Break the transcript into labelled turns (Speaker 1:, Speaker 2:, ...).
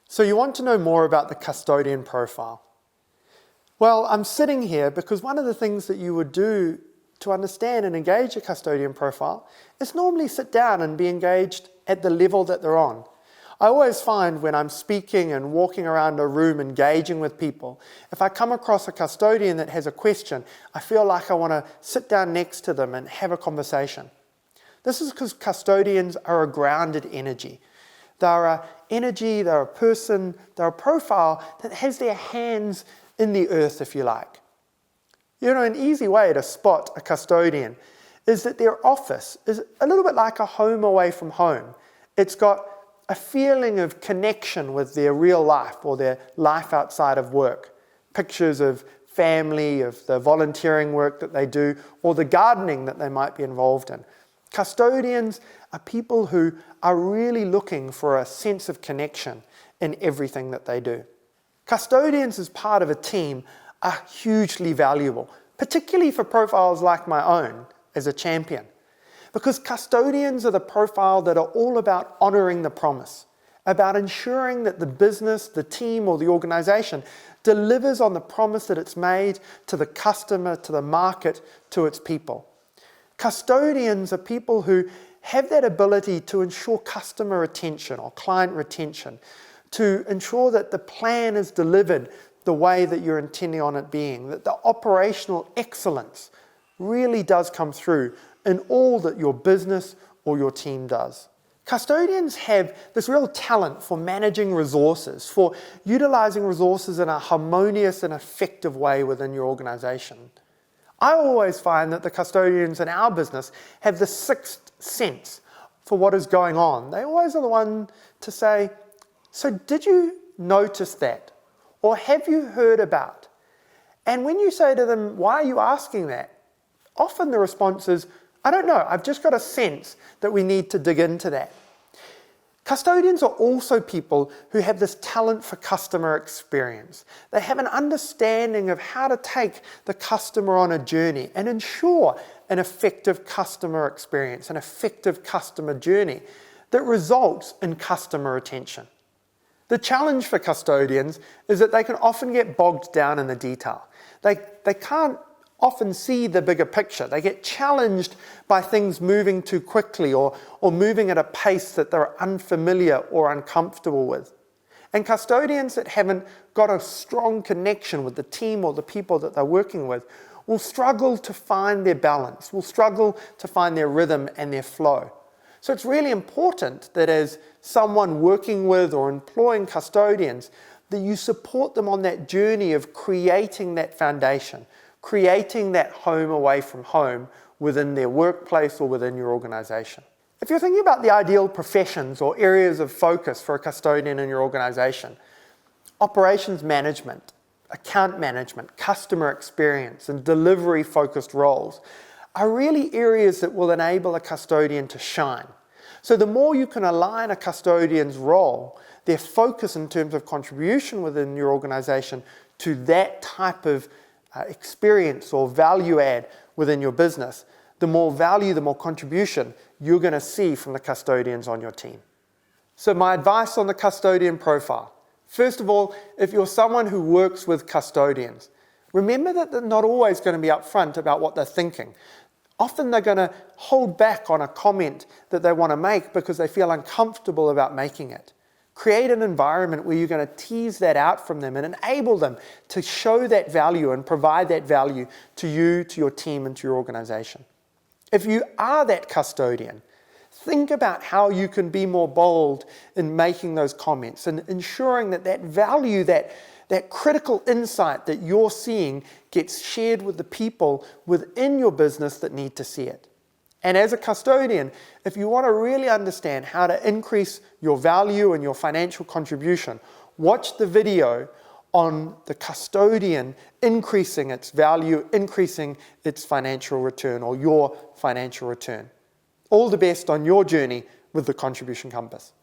Speaker 1: So you want to know more about the custodian profile. Well, I'm sitting here because one of the things that you would do to understand and engage a custodian profile is normally sit down and be engaged at the level that they're on. I always find when I'm speaking and walking around a room engaging with people, if I come across a custodian that has a question, I feel like I want to sit down next to them and have a conversation. This is because custodians are a grounded energy. They're an energy, they're a person, they're a profile that has their hands in the earth, if you like. You know, an easy way to spot a custodian is that their office is a little bit like a home away from home. It's got a feeling of connection with their real life or their life outside of work. Pictures of family, of the volunteering work that they do, or the gardening that they might be involved in. Custodians are people who are really looking for a sense of connection in everything that they do. Custodians as part of a team are hugely valuable, particularly for profiles like my own as a champion. Because custodians are the profile that are all about honouring the promise, about ensuring that the business, the team or the organisation delivers on the promise that it's made to the customer, to the market, to its people. Custodians are people who have that ability to ensure customer retention or client retention, to ensure that the plan is delivered the way that you're intending on it being, that the operational excellence really does come through in all that your business or your team does. Custodians have this real talent for managing resources, for utilising resources in a harmonious and effective way within your organisation. I always find that the custodians in our business have the sixth sense for what is going on. They always are the one to say, so did you notice that? Or have you heard about? And when you say to them, why are you asking that? Often the response is, I don't know, I've just got a sense that we need to dig into that. Custodians are also people who have this talent for customer experience. They have an understanding of how to take the customer on a journey and ensure an effective customer experience, an effective customer journey that results in customer retention. The challenge for custodians is that they can often get bogged down in the detail. They can't often see the bigger picture. They get challenged by things moving too quickly or moving at a pace that they're unfamiliar or uncomfortable with. And custodians that haven't got a strong connection with the team or the people that they're working with will struggle to find their balance, will struggle to find their rhythm and their flow. So it's really important that as someone working with or employing custodians, that you support them on that journey of creating that foundation, creating that home away from home within their workplace or within your organisation. If you're thinking about the ideal professions or areas of focus for a custodian in your organisation, operations management, account management, customer experience and delivery-focused roles are really areas that will enable a custodian to shine. So the more you can align a custodian's role, their focus in terms of contribution within your organisation to that type of experience or value add within your business, the more value, the more contribution you're going to see from the custodians on your team. So my advice on the custodian profile. First of all, if you're someone who works with custodians, remember that they're not always going to be upfront about what they're thinking. Often they're going to hold back on a comment that they want to make because they feel uncomfortable about making it. Create an environment where you're going to tease that out from them and enable them to show that value and provide that value to you, to your team, and to your organisation. If you are that custodian, think about how you can be more bold in making those comments and ensuring that that value, that critical insight that you're seeing gets shared with the people within your business that need to see it. And as a custodian, if you want to really understand how to increase your value and your financial contribution, watch the video on the custodian increasing its value, increasing its financial return or your financial return. All the best on your journey with the Contribution Compass.